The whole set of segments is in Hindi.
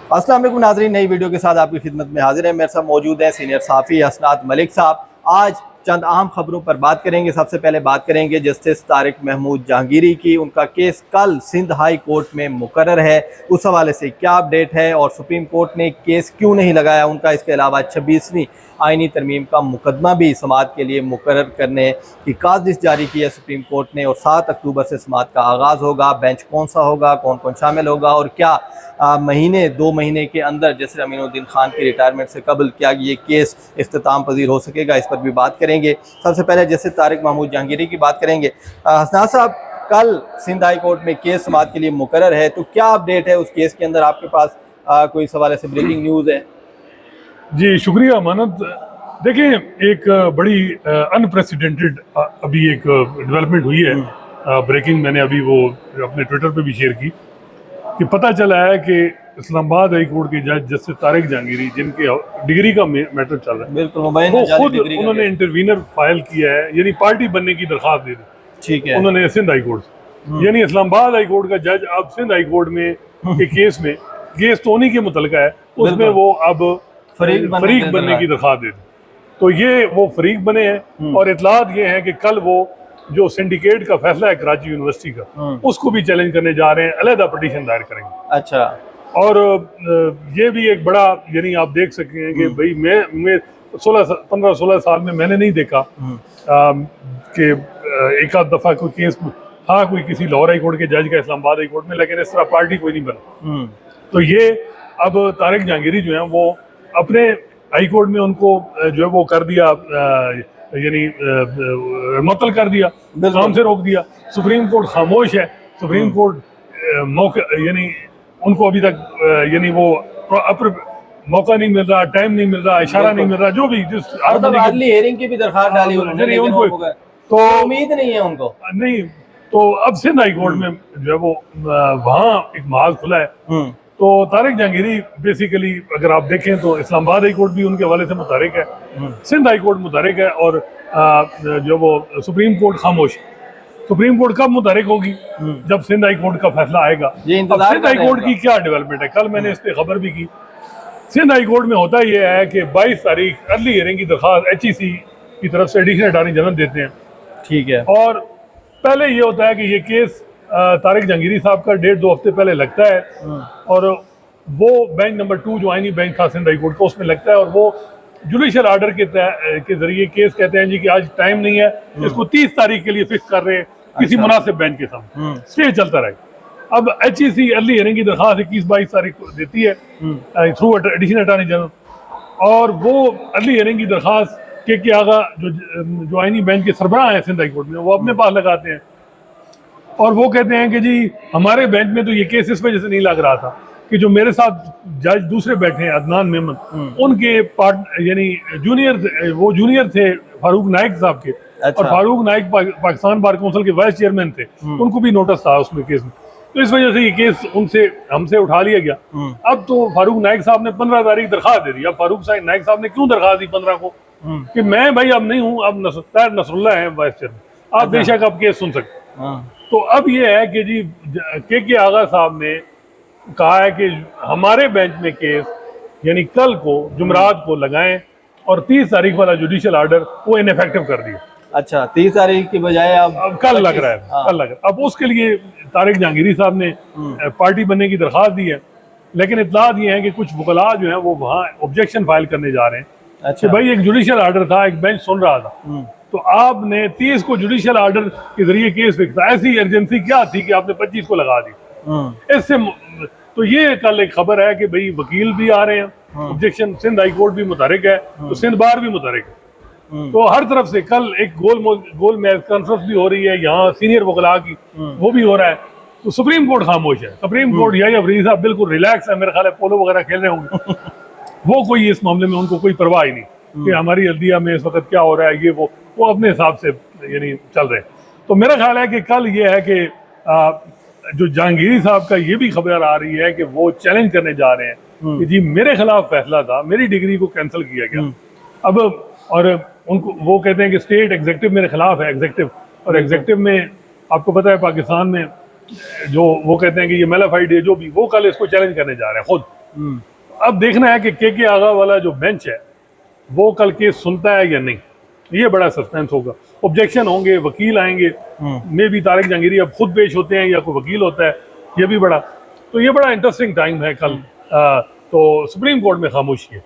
अस्सलाम वालेकुम नाज़रीन, नई वीडियो के साथ आपकी खिदमत में हाजिर है। मेरे साथ मौजूद है सीनियर सहाफ़ी हसनात मलिक साहब। आज चंद अहम खबरों पर बात करेंगे। सबसे पहले बात करेंगे जस्टिस तारिक महमूद जहांगीरी की। उनका केस कल सिंध हाई कोर्ट में मुकर्रर है, उस हवाले से क्या अपडेट है और सुप्रीम कोर्ट ने केस क्यों नहीं लगाया उनका। इसके अलावा 26वीं आइनी तरमीम का मुकदमा भी समाअत के लिए मुकर्रर करने की काजिश जारी की है सुप्रीम कोर्ट ने, और 7 अक्टूबर से समाअत का आगाज़ होगा। बेंच कौन सा होगा, कौन कौन शामिल होगा और क्या 2 महीने के अंदर जैसे अमीनुद्दीन खान की रिटायरमेंट से कबल क्या ये केस इख्तिताम पजीर हो सकेगा, इस पर भी बात करेंगे। सबसे पहले जैसे तारिक महमूद जहांगीरी की बात करेंगे। हसनात साहब, कल सिंध हाई कोर्ट में केस समाअत के लिए मुकर्रर है, तो क्या अपडेट है उस केस के अंदर? आपके पास कोई इस हवाले से ब्रेकिंग न्यूज़ है? जी शुक्रिया अमानत। देखिए, एक बड़ी अनप्रेसिडेंटेड अभी एक डेवलपमेंट हुई है, ब्रेकिंग। मैंने अभी वो अपने ट्विटर पे भी शेयर की कि पता चला है कि इस्लामाबाद हाई कोर्ट के जज जस्टिस तारिक जहांगीरी, जिनके डिग्री का मैटर चल रहा है, बिल्कुल, वो खुद उन्होंने इंटरवीनर फाइल किया है, यानी पार्टी बनने की दरख्वास्त दे दी। ठीक है। उन्होंने सिंध हाई कोर्ट से, यानी इस्लामाबाद हाई कोर्ट का जज अब सिंध हाई कोर्ट में के केस में, केस तो उन्हीं के मुतलका है, उसमें वो अब फरीक बनने की दरख्वास्त दे दी। तो ये वो फरीक बने हैं, और इतलात ये है कि कल वो जो सिंडिकेट का फैसला है कराची यूनिवर्सिटी का, उसको भी चैलेंज करने जा रहे हैं, अलहदा पिटीशन दायर करेंगे। अच्छा। और ये भी एक बड़ा, यानी आप देख सकते हैं कि भाई मैं 15-16 साल में मैंने नहीं देखा कि एक आध दफा कोई केस, हाँ कोई किसी लाहौर हाई कोर्ट के जज का इस्लामाबाद हाई कोर्ट में, लेकिन इस तरह पार्टी कोई नहीं बना। तो ये अब तारिक जहांगीरी जो है वो अपने हाई कोर्ट में उनको जो है वो कर दिया, यानी मुअत्तल कर दिया, काम से रोक दिया। सुप्रीम कोर्ट खामोश है। सुप्रीम कोर्ट मौका, यानी उनको अभी तक यानी वो मौका नहीं मिल रहा, टाइम नहीं मिल रहा, इशारा नहीं मिल रहा, जो भी जिस अर्ली हियरिंग की भी दरख्वास्त डाली उन्होंने, लेकिन उनको तो उम्मीद नहीं है उनको नहीं। तो अब सिंध हाई कोर्ट में जो है वो वहाँ एक महाज खुला है। तो तारिक जहांगीरी बेसिकली अगर आप देखें तो इस्लामाबाद हाई कोर्ट भी उनके हवाले से मुतारिक है, सिंध हाई कोर्ट मुतारिक है, और जो वो सुप्रीम कोर्ट खामोश। सुप्रीम कोर्ट कब मुतारिक होगी? जब सिंध हाई कोर्ट का फैसला आएगा। अब सिंध हाई कोर्ट की क्या डेवलपमेंट है, कल मैंने इस पर खबर भी की। सिंध हाई कोर्ट में होता यह है कि 22 तारीख अर्ली हियरिंग की दरख्वास्त HEC की तरफ से एडिशनल अटॉर्नी जनरल देते हैं। ठीक है। और पहले ये होता है कि ये केस तारिक जहांगीरी साहब का 1.5-2 हफ्ते पहले लगता है, और वो बेंच नंबर 2 जो आईनी बेंच था सिंध हाई कोर्ट का, उसमें लगता है, और वो जुडिशियल आर्डर के जरिए केस कहते हैं जी कि आज टाइम नहीं है, इसको 30 तारीख के लिए फिक्स कर रहे हैं किसी मुनासिब बेंच के सामने, स्टे चलता रहे। अब HEC अर्ली हियरिंग की दरख्वास्त 21-22 तारीख को देती है थ्रू एडिशनल अटॉर्नी जनरल, और वो अर्ली हियरिंग की दरख्वास्त के आगा जो आईनी बेंच के सरबराह हैं सिंध हाई कोर्ट में, वो अपने पास लगाते हैं, और वो कहते हैं कि जी हमारे बेंच में तो ये केस इस वजह से नहीं लग रहा था कि जो मेरे साथ जज दूसरे बैठे हैं अदनान मेमन, उनके यानी जूनियर थे फारूक नाइक साहब के। अच्छा। और फारूक नाइक पाकिस्तान बार काउंसिल के वाइस चेयरमैन थे, उनको भी नोटिस था उसमें केस में, तो इस वजह से ये केस हमसे उठा लिया गया। अब तो फारूक नाइक साहब ने 15 तारीख दरख्वास्त दे दी। अब फारूक नाइक साहब ने क्यों दरख्वास्त दी 15 को कि मैं भाई अब नहीं हूँ, अब नसरुल्लाह है वाइस चेयरमैन, आप बेशक अब केस सुन सकते। तो अब ये है कि जी के आगा साहब ने कहा है कि हमारे बेंच में केस यानी कल को जुमरात को लगाएं, और 30 तारीख वाला जुडिशियल आर्डर वो इनफेक्टिव कर दिया। अच्छा, 30 तारीख की बजाय अब कल लग रहा है। कल लग रहा है। अब उसके लिए तारिक जहांगीरी साहब ने पार्टी बनने की दरख्वास्त दी है, लेकिन इतलात ये है कि कुछ वकला जो है वो वहाँ ऑब्जेक्शन फाइल करने जा रहे हैं। अच्छा। कि भाई एक जुडिशियल आर्डर था, एक बेंच सुन रहा था, तो आपने 30 को जुडिशियल आर्डर के जरिए केस फिक्स, ऐसी इमरजेंसी क्या थी कि आपने 25 को लगा दी? इससे तो ये कल एक खबर है कि भाई वकील भी आ रहे हैं, ऑब्जेक्शन, सिंध हाई कोर्ट भी मुतारिक है, तो सिंध बार भी मुतारिक है। तो हर तरफ से कल एक गोल मैच कॉन्फ्रेंस भी हो रही है यहाँ सीनियर वकला की, वो भी हो रहा है। तो सुप्रीम कोर्ट खामोश है। सुप्रीम कोर्ट या फरीद साहब बिल्कुल रिलैक्स है, मेरे ख्याल है पोलो वगैरह खेल रहे होंगे। वो कोई इस मामले में उनको कोई परवाह ही नहीं कि हमारी हल्दिया में इस वक्त क्या हो रहा है, ये वो अपने हिसाब से यानी चल रहे हैं। तो मेरा ख्याल है कि कल ये है कि जो जहांगीरी साहब का ये भी खबर आ रही है कि वो चैलेंज करने जा रहे हैं कि जी मेरे खिलाफ फैसला था, मेरी डिग्री को कैंसिल किया गया। अब और उनको वो कहते हैं कि स्टेट एग्जीक्यूटिव मेरे खिलाफ है, एग्जीक्यूटिव, और एग्जीक्यूटिव में आपको पता है पाकिस्तान में जो वो कहते हैं कि ये मेलाफाइड है, जो भी वो कल इसको चैलेंज करने जा रहे हैं खुद अब देखना है कि के आगा वाला जो बेंच है वो कल केस सुनता है या नहीं, ये बड़ा सस्पेंस होगा। ऑब्जेक्शन होंगे, वकील आएंगे, मे भी तारिक जहांगीरी अब खुद पेश होते हैं या कोई वकील होता है, ये भी बड़ा, तो ये बड़ा इंटरेस्टिंग टाइम है कल। तो सुप्रीम कोर्ट में खामोशी है।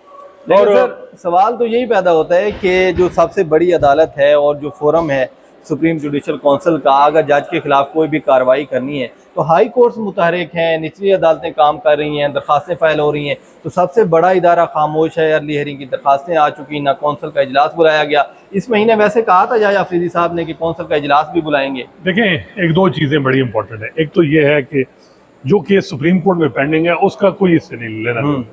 और सर सवाल तो यही पैदा होता है कि जो सबसे बड़ी अदालत है और जो फोरम है सुप्रीम जुडिशल काउंसिल का, अगर जज के खिलाफ कोई भी कार्रवाई करनी है तो हाई कोर्ट्स मुतहरिक हैं, निचली अदालतें काम कर रही हैं, दरखास्तें फाइल हो रही हैं, तो सबसे बड़ा इदारा खामोश है। अर्ली हेयरिंग की दरखास्तें आ चुकी, ना कौंसल का इजलास बुलाया गया। इस महीने वैसे कहा था जाया अफरीदी साहब ने कि कौंसल का इजलास भी बुलाएंगे। देखें, एक दो चीज़ें बड़ी इंपॉर्टेंट है। एक तो ये है कि जो केस सुप्रीम कोर्ट में पेंडिंग है उसका कोई इससे नहीं लेना।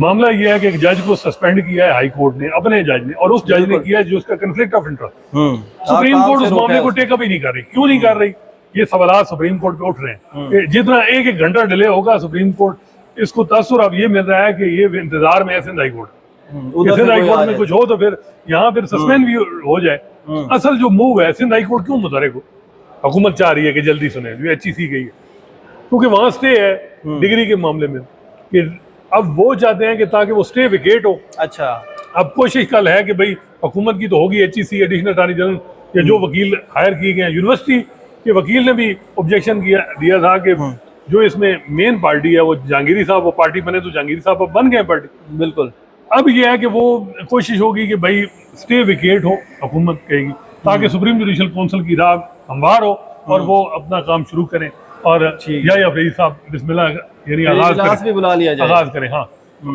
मामला ये है कि एक जज को सस्पेंड किया है हाई कोर्ट ने, अपने जज ने, और उस जज ने किया है जो उसका conflict of interest. Supreme court उस मामले को टेकअप ही नहीं कर रही। क्यों नहीं कर रही? ये सवाल सुप्रीम कोर्ट पे उठ रहे हैं कि जितना एक घंटा डिले होगा सुप्रीम कोर्ट, इसको तासुर अब ये मिल रहा है कि ये इंतजार में है Sindh high court, Sindh high court में कुछ हो तो फिर यहाँ फिर सस्पेंड भी हो जाए। असल जो मूव है, सिंध हाई कोर्ट क्यों मुतहरिक हो, हुकूमत चाह रही है कि जल्दी सुने, जो HEC गई है, क्योंकि वहां स्टे है डिग्री के मामले में, कि अब वो चाहते हैं कि ताकि वो स्टे विकेट हो। अच्छा, अब कोशिश कल है कि भाई हुकूमत की तो होगी, HEC एडिशनल अटॉर्नी जनरल या जो वकील हायर किए गए हैं, यूनिवर्सिटी के वकील ने भी ऑब्जेक्शन दिया था कि जो इसमें मेन पार्टी है वो जहांगीरी साहब, वो पार्टी बने तो जहांगीरी साहब अब बन गए पार्टी। बिल्कुल। अब ये है कि वो कोशिश होगी कि भाई स्टे विकेट हो, हुकूमत कहेगी, ताकि सुप्रीम जुडिशल काउंसिल की राह हमवार हो और वो अपना काम शुरू करें। और या अफरीदी साहब बिस्मिल्लाह यानी आगाज भी बुला लिया जाए, आगाज करें। हाँ,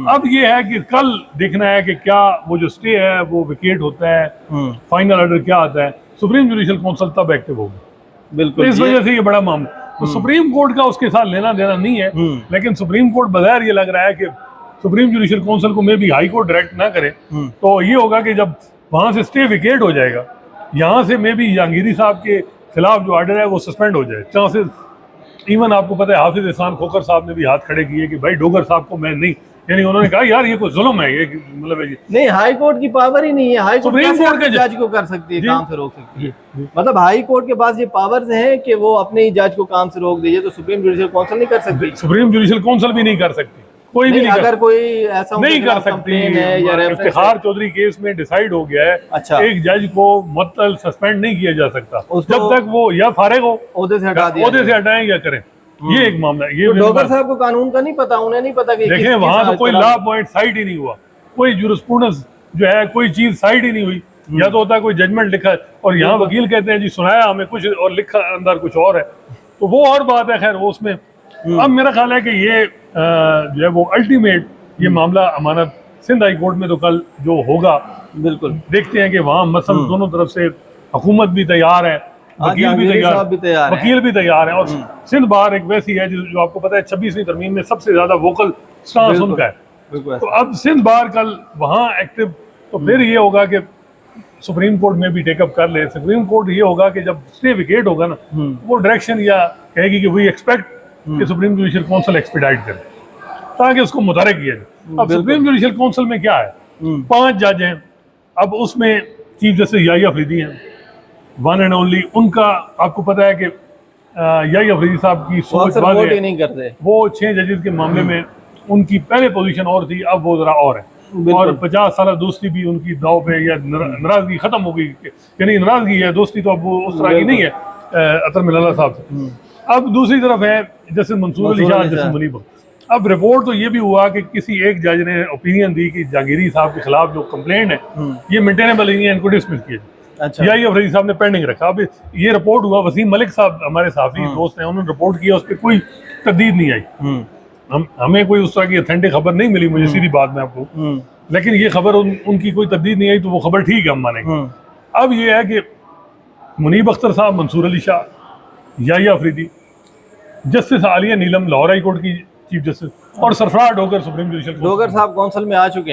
अब ये है कि कल देखना है कि क्या वो जो स्टे है वो विकेट होता है, फाइनल ऑर्डर क्या आता है, सुप्रीम जुडिशल काउंसिल तब एक्टिव होगी। बिल्कुल, इस वजह से ये बड़ा मामला, तो सुप्रीम कोर्ट का उसके साथ लेना देना नहीं है, लेकिन सुप्रीम कोर्ट बगैर ये लग रहा है कि सुप्रीम जुडिशल काउंसिल को मे भी हाई कोर्ट डायरेक्ट ना करे, तो ये होगा कि जब वहां से स्टे विकेट हो जाएगा, यहाँ से मे भी जहांगीरी साहब के खिलाफ जो ऑर्डर है वो सस्पेंड हो जाए। चांसेस इवन आपको पता है हाफिज एहसान खोखर साहब ने भी हाथ खड़े किए कि भाई डोगर साहब को मैं नहीं, यानी उन्होंने कहा यार ये कोई जुल्म है, ये मतलब नहीं, हाई कोर्ट की पावर ही नहीं है। हाई कोर्ट सुप्रीम कोर्ट के जज को कर सकती है, काम से रोक सकती है। मतलब हाई कोर्ट के पास ये पावर्स हैं कि वो अपने ही जज को काम से रोक दीजिए, तो सुप्रीम जुडिशल काउंसिल नहीं कर सकती। सुप्रीम जुडिशल काउंसिल भी नहीं कर सकती, कोई भी नहीं, अगर कोई ऐसा नहीं कर सकती है। इफ्तिखार चौधरी केस में डिसाइड हो गया है, अच्छा, एक जज को मुअत्तल सस्पेंड नहीं किया जा सकता जब तक वो या फारिग हो, ओहदे से हटाएं या करें। ये एक मामला है। ये तो डोगर साहब को कानून का नहीं पता, उन्हें नहीं पता कि देखें वहां तो कोई लॉ पॉइंट साइड ही नहीं हुआ, कोई जुरिस्प्रूडेंस जो है कोई चीज साइड ही नहीं हुई। या तो होता है कोई जजमेंट लिखा है और यहाँ वकील कहते हैं जी सुनाया हमें कुछ और लिखा अंदर कुछ और है, तो वो और बात है। खैर वो उसमें अब मेरा ख्याल है कि ये जो है वो अल्टीमेट ये मामला अमानत सिंध हाई कोर्ट में तो कल जो होगा, बिल्कुल देखते हैं कि वहाँ मसल दोनों तरफ से हुकूमत भी तैयार है, वकील भी तैयार है, और सिंध बार एक वैसी है जो आपको पता है 26वीं तरमीम में सबसे ज्यादा वोकल स्टांस उनका है। तो अब सिंध बार कल वहाँ एक्टिव, तो फिर ये होगा कि सुप्रीम कोर्ट में भी टेकअप कर ले। सुप्रीम कोर्ट ये होगा कि जब स्टे विकेट होगा ना, वो डायरेक्शन या कहेगी कि वी एक्सपेक्ट कि सुप्रीम जुडिशल काउंसिल एक्सपीडाइट करे ताकि उसको मुतहरिक किया जाए। अब सुप्रीम जुडिशल काउंसिल में क्या है, 5 जज हैं, अब उसमें चीफ जस्टिस याहिया अफरीदी हैं, वन एंड ओनली। उनका आपको पता है कि याहिया अफरीदी साहब की सोच ही नहीं करते, वो 6 जजेस के मामले में उनकी पहले पोजीशन और थी, अब वो जरा और है, और 50 साल दोस्ती भी उनकी दाव पे या नाराजगी खत्म हो गई, यानी नाराजगी है, दोस्ती तो अब वो उस तरह की नहीं है अतर मिल्ला साहब से। अब दूसरी तरफ है जस्टिस मंसूर अली शाह, जस्टिस मुनीब। अब रिपोर्ट तो ये भी हुआ कि किसी एक जज ने ओपिनियन दी कि जहांगीरी साहब के खिलाफ जो कंप्लेंट है ये मेंटेनेबल नहीं है, इनको डिसमिस किया। अच्छा, या अफरीदी साहब ने पेंडिंग रखा। अब ये रिपोर्ट हुआ, वसीम मलिक साहब हमारे साथी दोस्त हैं, उन्होंने रिपोर्ट किया, उस पर कोई तब्दील नहीं आई। हमें कोई उस तरह की ऑथेंटिक खबर नहीं मिली, मुझे सीधी बात में आपको, लेकिन ये खबर उनकी कोई तब्दील नहीं आई, तो वो खबर ठीक है, हम मानेंगे। अब ये है कि मुनीब अख्तर साहब, मंसूर अली शाह, याहिया अफरीदी, जस्टिस आलिया नीलम लाहौर हाई कोर्ट की चीफ जस्टिस, और सरफराज डोगर सुप्रीम जुडिशल डोगर साहब काउंसिल में आ चुके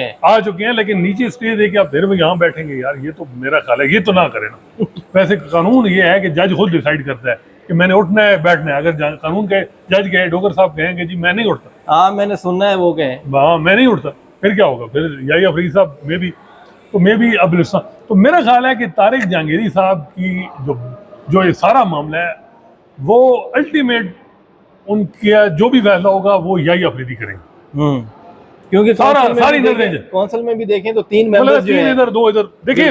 हैं, लेकिन नीचे स्टे दे के आप फिर यहाँ बैठेंगे, यार ये तो मेरा ख्याल है ये तो ना करें ना। वैसे कानून ये है कि जज खुद डिसाइड करता है कि मैंने उठना है बैठना है। अगर कानून के जज कहे, डोगर साहब कहेंगे जी मैं नहीं उठता, हाँ मैंने सुनना है, वो कहें हाँ मैं नहीं उठता, फिर क्या होगा? फिर याहिया अफरीदी साहब में भी अब तो मेरा ख्याल है कि तारिक जहांगीरी साहब की जो ये सारा मामला है वो अल्टीमेट उनका जो भी फैसला होगा वो याहिया अफरीदी करेंगे। क्योंकि सारी कौंसिल में भी देखें तो 3 मतलब मेंबर्स जो 3 हैं, इधर 2 इधर। देखिए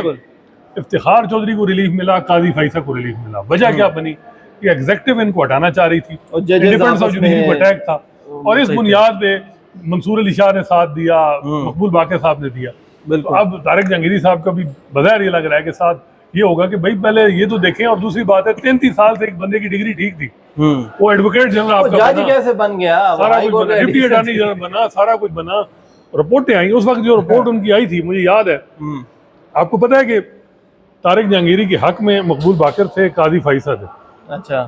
इफ्तिखार चौधरी को रिलीफ मिला, काजी फैसल को रिलीफ मिला। वजह क्या बनी कि एग्जेक्टिव इनको हटाना चाह रही थी, और जजेस इंडिपेंडेंस ऑफ आपस जुडिशरी में को अटैक था, और इस बुनियाद पे मंसूर अली शाह ने साथ दिया, मकबूल बाक़र साहब ने दिया। तो अब तारिक जहांगीरी साहब का भी बज़ाहिर ये लग रहा है कि साथ ये होगा कि भाई पहले ये तो देखें, और दूसरी बात है 33 साल से एक बंदे की डिग्री ठीक थी, वो एडवोकेट जनरल आपका जज कैसे बन गया, सारा कुछ बना, डिप्टी अटॉर्नी जनरल बना, सारा कुछ बना, रिपोर्टें आई। उस वक्त जो रिपोर्ट उनकी आई थी मुझे याद है, आपको पता है कि तारिक जहांगीरी के हक में मकबूल बाक़र थे, काजी फैसल थे, अच्छा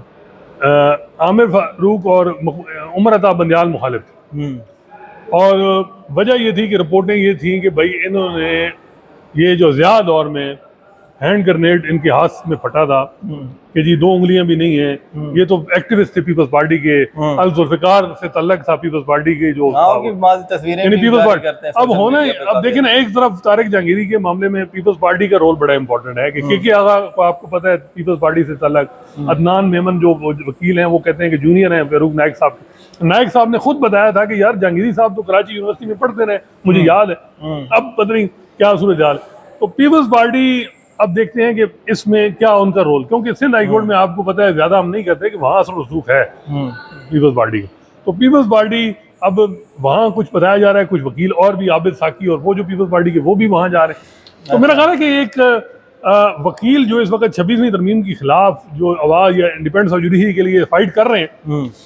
आमिर फारूक और उमर अता बंदियाल मुखालिफ थे। और वजह ये थी कि रिपोर्टें ये थी कि भाई इन्होंने ये जो ज़िया दौर में हैंड ग्रेनेड इनके हाथ में फटा था कि जी 2 उंगलियां भी नहीं है, ये तो एक्टिविस्ट थे पीपल्स पार्टी के, अल जुल्फिकार से तल्लक था पीपल्स पार्टी के जो तस्वीरें पीपल्स पार्टी। अब होना, अब देखिए ना, एक तरफ तारिक जहांगीरी के मामले में पीपल्स पार्टी का रोल बड़ा इंपॉर्टेंट है कि के आगा को आपको पता है पीपल्स पार्टी से तल्लक, अदनान मेमन जो वकील हैं वो कहते हैं कि जूनियर हैं फारूक नाइक साहब। नाइक साहब ने खुद बताया था कि यार जहांगीरी साहब तो कराची यूनिवर्सिटी में पढ़ते रहे, मुझे याद है, अब पता नहीं क्या सूरत हाल। तो पीपल्स पार्टी अब देखते हैं कि इसमें क्या उनका रोल, क्योंकि सिंध हाईकोर्ट में आपको पता है ज्यादा हम नहीं कहते कि वहाँ असर रसूख है पीपल्स पार्टी का। तो पीपल्स पार्टी अब वहाँ कुछ बताया जा रहा है, कुछ वकील और भी आबिद साकी और वो जो पीपल्स पार्टी के वो भी वहाँ जा रहे हैं। तो मेरा ख्याल है कि एक वकील जो इस वक्त 26वीं तरमीम के खिलाफ जो आवाज या इंडिपेंडेंस ऑफ जुडिशरी के लिए फाइट कर रहे हैं,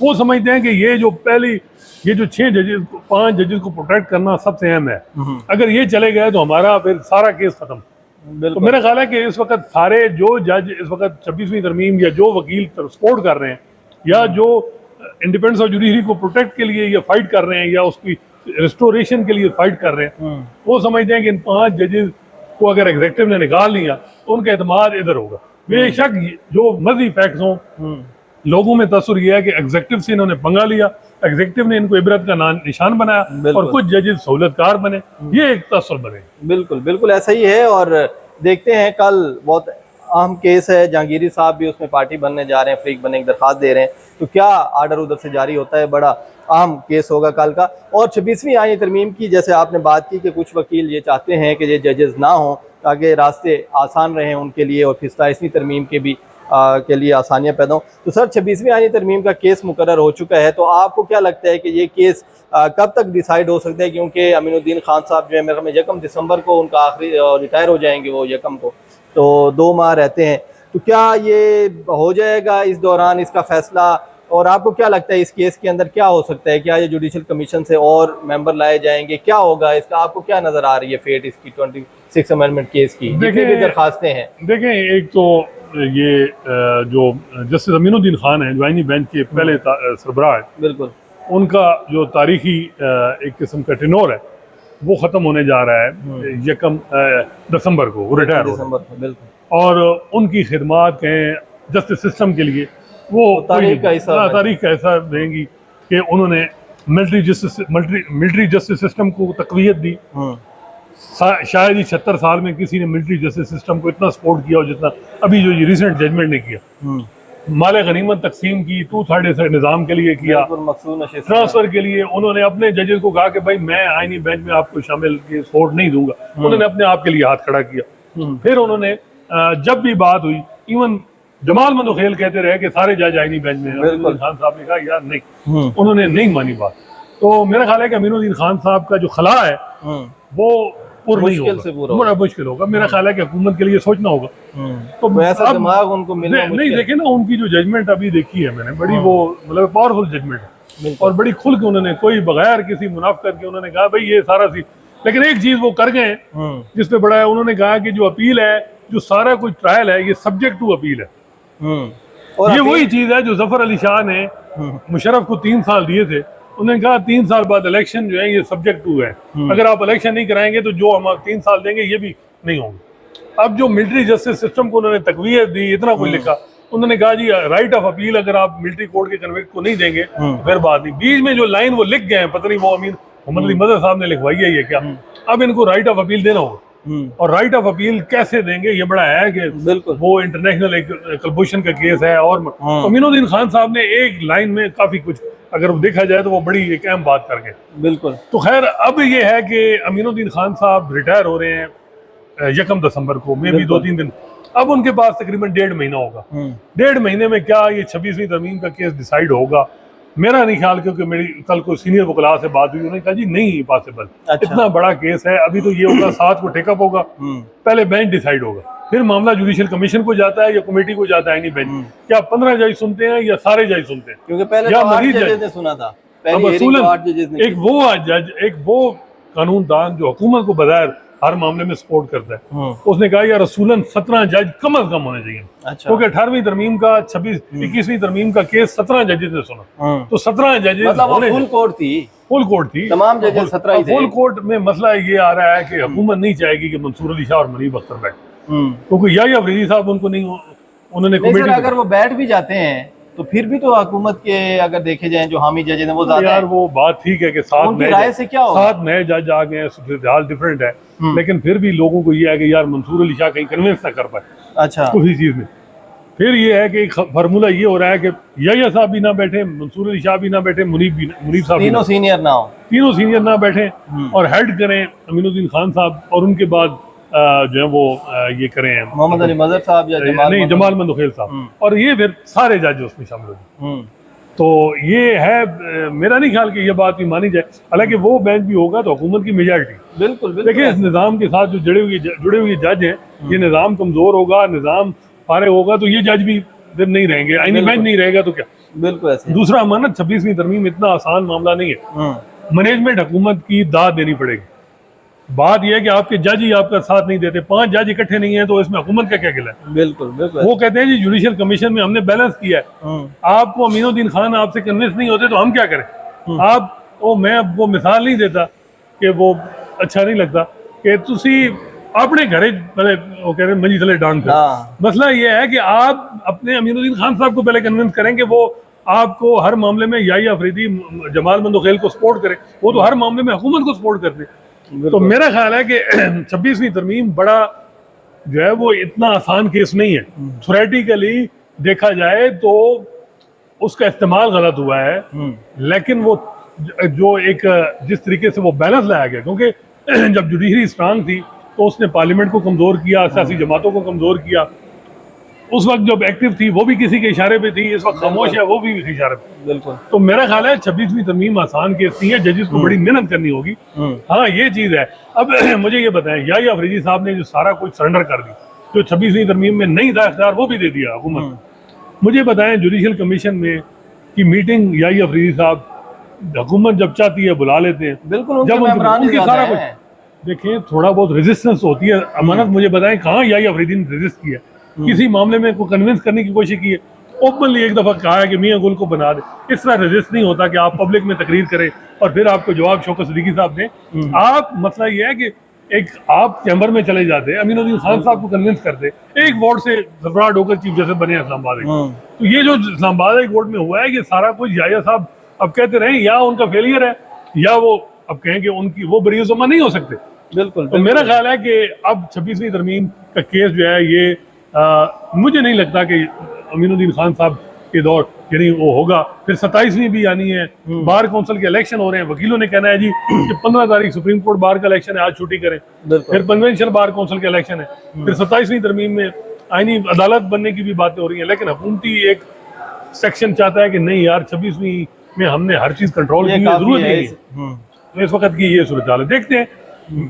वो समझते हैं कि ये जो 6 जजेस 5 जजेस को प्रोटेक्ट करना सबसे अहम है। अगर ये चले गए तो हमारा फिर सारा केस खत्म। तो मेरा ख्याल है कि इस वक्त सारे जो जज इस वक्त 26वीं तरमीम या जो वकील सपोर्ट कर रहे हैं या जो इंडिपेंडेंस ऑफ जुडिशरी को प्रोटेक्ट के लिए या फाइट कर रहे हैं या उसकी रिस्टोरेशन के लिए फाइट कर रहे हैं, वो समझते हैं कि इन 5 जजेस को अगर एग्जेक्टिव ने निकाल लिया तो उनका एतमाद इधर होगा। बेशक जो मर्जी फैक्ट्स हों, लोगों में तसर यह है कि एग्जेक्टिव से इन्होंने पंगा लिया, एग्जेक्टिव ने इनको इबरत का निशान बनाया और कुछ जजेस सहूलतकार बने, ये एक तसर बने। बिल्कुल बिल्कुल ऐसा ही है। और देखते हैं, कल बहुत अहम केस है, जहांगीरी साहब भी उसमें पार्टी बनने जा रहे हैं, फ्रीक बनने की दरख्वास्त दे रहे हैं, तो क्या आर्डर उधर से जारी होता है, बड़ा अहम केस होगा कल का। और 26वीं आईनी तरमीम की जैसे आपने बात की कि कुछ वकील ये चाहते हैं कि ये जजेस ना हों ताकि रास्ते आसान रहें उनके लिए और फिर 27वीं तरमीम के भी के लिए आसानियां पैदा हों। तो सर 26वीं आईनी तरमीम का केस मुकर्रर हो चुका है, तो आपको क्या लगता है कि ये केस कब तक डिसाइड हो सकता है, क्योंकि अमीनुद्दीन खान साहब जो है मेरे में 1 दिसंबर को उनका आखिरी रिटायर हो जाएंगे वो 1 को, तो 2 माह रहते हैं, तो क्या ये हो जाएगा इस दौरान इसका फैसला? और आपको क्या लगता है इस केस के अंदर क्या हो सकता है, क्या ये जुडिशल कमीशन से और मेंबर लाए जाएंगे, क्या होगा इसका, आपको क्या नजर आ रही है फेट इसकी 26 अमेंडमेंट केस की? जितनी भी दरखास्तें हैं, देखें, एक तो ये जो जस्टिस अमीनुद्दीन खान है जो आईनी बेंच के पहले सरबराह है, बिल्कुल उनका जो तारीखी एक किस्म का टेनोर है वो ख़त्म होने जा रहा है 1 दिसंबर को, वो रिटायर हो रहे हैं। और उनकी खिदमात कहें जस्टिस सिस्टम के लिए वो तारीख का हिस्सा देंगी कि उन्होंने मिलिट्री जस्टिस सिस्टम को तक़वियत दी। शायद ही 76 साल में किसी ने मिलिट्री जस्टिस सिस्टम को इतना सपोर्ट किया हो जितना अभी जो ये रिसेंट जजमेंट ने किया। माले गनीमत तकसीम की 2/3 निज़ाम के लिए किया, ट्रांसफर के लिए उन्होंने अपने जजेस को कहा कि भाई मैं आईनी बेंच में आपको शामिल के सपोर्ट नहीं दूंगा, उन्होंने अपने आप के लिए हाथ खड़ा किया। फिर उन्होंने जब भी बात हुई, इवन जमाल मंदोखेल कहते रहे कि सारे जज आईनी बेंच में, अमीनुद्दीन खान साहब ने कहा यार नहीं, उन्होंने नहीं मानी बात। तो मेरा ख्याल है कि अमीनुद्दीन खान साहब का जो खला है वो बड़ा मुश्किल होगा। मेरा ख्याल है कि हुकूमत के लिए सोचना होगा। तो ऐसा दिमाग उनको मिलना नहीं, देखे ना उनकी जो जजमेंट अभी देखी है मैंने, बड़ी वो मतलब पावरफुल जजमेंट है और बड़ी खुल के उन्होंने कोई बगैर किसी मुनाफिकत के उन्होंने कहा भाई ये सारा सी। लेकिन एक चीज वो कर गए जिसपे बड़ा है, उन्होंने कहा कि जो अपील है, जो सारा कुछ ट्रायल है, ये सब्जेक्ट टू अपील है। ये वही चीज है जो जफर अली शाह ने मुशर्रफ को 3 साल दिए थे, उन्होंने कहा 3 साल बाद इलेक्शन जो है ये सब्जेक्ट टू है, अगर आप इलेक्शन नहीं कराएंगे तो जो हम 3 साल देंगे ये भी नहीं होंगे। अब जो मिलिट्री जस्टिस सिस्टम को उन्होंने तकवीयत दी, इतना कुछ लिखा, उन्होंने कहा जी राइट ऑफ अपील अगर आप मिलिट्री कोर्ट के कन्विक्ट को नहीं देंगे तो फिर बात नहीं। बीच में जो लाइन वो लिख गए हैं, पता नहीं वो मोहम्मद अली मदर साहब ने लिखवाई है ये क्या, अब इनको राइट ऑफ अपील देना होगा। और राइट ऑफ अपील कैसे देंगे, ये बड़ा है कि बिल्कुल वो इंटरनेशनल एक कलभूषण का केस है। और अमीनुद्दीन खान साहब ने एक लाइन में काफी कुछ, अगर देखा जाए तो वो बड़ी एक अहम बात कर गए। बिल्कुल। तो खैर अब ये है कि अमीनुद्दीन खान साहब रिटायर हो रहे हैं 1 दिसंबर को, मे भी 2-3 दिन। अब उनके पास तकरीबन 1.5 महीना होगा। 1.5 महीने में क्या ये 26वीं तरमीम का केस डिसाइड होगा? मेरा नहीं ख्याल, क्योंकि मेरी कल को सीनियर वकला से बात हुई, उन्होंने कहा जी नहीं पॉसिबल। अच्छा। इतना बड़ा केस है, अभी तो ये होगा 7 को टेकअप होगा, पहले बेंच डिसाइड होगा, फिर मामला जुडिशियल कमिशन को जाता है या कमेटी को जाता है। नहीं बेंच क्या 15 जज सुनते हैं या सारे जज सुनते हैं? क्योंकि पहले तो 8 जजेस ने सुना था, पहली हेयरिंग तो 8 जजेस ने। एक वो जज, एक वो कानूनदान जो हुकूमत को बगैर हर मामले में सपोर्ट करता है, उसने कहा यार रसूलन 17 जज कम अज कम होने चाहिए। अच्छा। क्योंकि 18वीं तरमीम का 21वीं तरमीम का केस 17 जजेस ने सुना, तो 17 जजेस मतलब फुल कोर्ट थी, फुल कोर्ट थी, तमाम जजेस 17 ही थे। फुल कोर्ट में मसला ये आ रहा है कि हुकूमत नहीं चाहेगी कि मंसूर अली शाह और मुनीब अख्तर बैठे, क्योंकि याहिया अफरीदी साहब उनको नहीं, उन्होंने कमेटी, अगर वो बैठ भी जाते हैं तो फिर भी तो हुकूमत के अगर देखे जाए जो हामी जजेस हैं वो ज्यादा यार वो बात ठीक है कि 7 राय से क्या होगा? 7 नए जज आ गए हैं, हाल डिफरेंट है, लेकिन फिर भी लोगों को ये है कि यार मंसूर अली शाह कहीं कन्विंस ना कर पाए अच्छा किसी चीज में। फिर ये है कि फार्मूला ये हो रहा है कि याहिया साहब भी ना बैठे, मंसूर अली शाह भी ना बैठे, मुनीब साहब तीनों सीनियर ना हो, तीनों सीनियर ना बैठे और हेड करें अमीनुद्दीन खान साहब, और उनके बाद जो है वो ये करें मोहम्मद अली मजहर साहब या जमाल मंदोखेल साहब, और ये फिर सारे जज उसमें शामिल हो जाए। तो ये है, मेरा नहीं ख्याल कि ये बात भी मानी जाए, हालांकि वो बेंच भी होगा तो हुकूमत की मेजॉरिटी। बिल्कुल देखिए इस निज़ाम के साथ जो जुड़े हुए जज हैं, ये निज़ाम कमजोर होगा, निज़ाम फारे होगा तो ये जज भी फिर नहीं रहेंगे, आईनी बेंच नहीं रहेगा तो क्या। बिल्कुल ऐसे। दूसरा अमानत 26वीं तरमीम इतना आसान मामला नहीं है, मैनेजमेंट हुकूमत की दाद देनी पड़ेगी। बात यह है कि आपके जज ही आपका साथ नहीं देते, 5 जज इकट्ठे नहीं है तो इसमें हुकूमत का क्या गिला है? बिल्कुल बिल्कुल। वो कहते हैं जी जुडिशियल कमीशन में हमने बैलेंस किया है, आपको अमीनुद्दीन खान आपसे कन्विंस नहीं होते तो हम क्या करें? आप मैं वो मिसाल नहीं देता कि वो अच्छा नहीं लगता कि तुसी अपने घरे पहले वो कह रहे मंजी थले डांग कर। मसला ये है कि आप अपने अमीनुद्दीन खान साहब को पहले कन्विंस करें कि वो आपको हर मामले में याहिया अफरीदी जमाल मंदोखेल को सपोर्ट करे, वो तो हर मामले में हुकूमत को सपोर्ट करते। तो मेरा ख्याल है कि 26वीं तरमीम बड़ा जो है वो इतना आसान केस नहीं है। थ्योरेटिकली देखा जाए तो उसका इस्तेमाल गलत हुआ है, लेकिन वो जो एक जिस तरीके से वो बैलेंस लाया गया, क्योंकि जब जुडिशरी स्ट्रांग थी तो उसने पार्लियामेंट को कमजोर किया, सियासी जमातों को कमजोर किया। उस वक्त जब एक्टिव थी वो भी किसी के इशारे पे थी, इस वक्त खामोश है वो भी इशारे पे। बिल्कुल। तो मेरा ख्याल है 26वीं तरमीम आसान केस नहीं है, जजेस को बड़ी मेहनत करनी होगी। हाँ ये चीज है। अब मुझे ये बताएं, याहिया अफरीदी साहब ने जो सारा कुछ सरेंडर कर दी, जो 26वीं तरमीम में नहीं था इख्तियार वो भी दे दिया हुकूमत। मुझे बताएं जुडिशियल कमीशन में की मीटिंग याहिया अफरीदी साहब हुकूमत जब चाहती है बुला लेते हैं। बिल्कुल। जब उनके सारा कुछ देखें, थोड़ा बहुत रेजिस्टेंस होती है। अमानत मुझे बताएं कहाँ याहिया अफरीदी ने रेजिस्ट किया, किसी मामले में को कन्विंस करने की कोशिश की है? ओपनली एक दफा कहा है कि मियां गुल को बना दे। इस तरह रेजिस्ट नहीं होता कि आप पब्लिक में तकरीर करें और फिर आपको जवाब शौकत सिद्दीकी साहब ने। आप मसला ये है कि एक आप चैम्बर में चले जाते, अमीनुद्दीन खान साहब को कन्विंस करते, एक वोट से सरफराज होकर चीफ जस्टिस बने इस्लामाबाद। तो ये जो इस्लामाबाद कोर्ट में हुआ है, ये सारा कुछ याहिया साहब अब कहते रहे या उनका फेलियर है या वो अब कहें कि उनकी वो बरीजुमा नहीं हो सकते। बिल्कुल। तो मेरा ख्याल है कि अब 26वीं तरमीम का केस जो है ये मुझे नहीं लगता कि अमीनुद्दीन खान साहब के दौर यानी वो होगा। फिर 27वीं भी आनी है, बार काउंसिल के इलेक्शन हो रहे हैं। वकीलों ने कहना है जी कि 15 तारीख सुप्रीम कोर्ट बार का इलेक्शन है, आज छुट्टी करें। फिर कन्वेंशनल बार काउंसिल का इलेक्शन है। फिर 27वीं तरमीम में आईनी अदालत बनने की भी बातें हो रही हैं, लेकिन हुकूमती एक सेक्शन चाहता है कि नहीं यार 26वीं में हमने हर चीज कंट्रोल की, जरूरत नहीं है। तो इस वक्त की ये सूरत हाल है। देखते हैं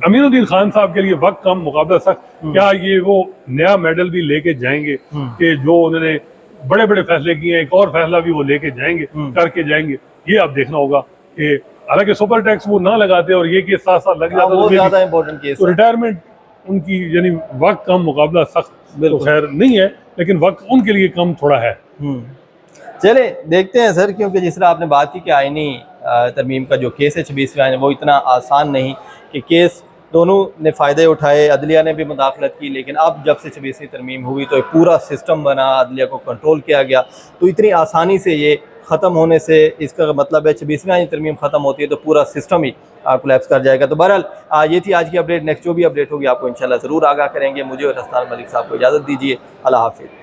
अमीनुद्दीन खान साहब के लिए वक्त कम, मुकाबला सख्त। क्या ये वो नया मेडल भी लेके जाएंगे कि जो उन्होंने बड़े बड़े फैसले किए हैं, एक और फैसला भी वो लेके जाएंगे, करके जाएंगे? ये अब देखना होगा कि हालांकि सुपर टैक्स वो ना लगाते और ये केस साथ साथ लग जाता वो ज्यादा इंपॉर्टेंट केस तो रिटायरमेंट उनकी यानी वक्त कम, मुकाबला सख्त तो खैर नहीं है, लेकिन वक्त उनके लिए कम थोड़ा है। चले देखते हैं सर, क्योंकि जिस तरह आपने बात की कि आईनी तरमीम का जो केस है 26वें आईन, वो इतना आसान नहीं कि केस दोनों ने फ़ायदे उठाए, अदलिया ने भी मुदाखलत की, लेकिन अब जब से 26वीं तरमीम हुई तो एक पूरा सिस्टम बना, अदलिया को कंट्रोल किया गया, तो इतनी आसानी से ये ख़त्म होने से इसका मतलब है 26वीं तरमीम ख़त्म होती है तो पूरा सिस्टम ही कोलैप्स कर जाएगा। तो बहरहाल ये थी आज की अपडेट। नेक्स्ट जो भी अपडेट होगी आपको इंशाल्लाह ज़रूर आगाह करेंगे। मुझे और हसनात मलिक साहब को इजाज़त दीजिए। अल्लाह हाफ़िज़।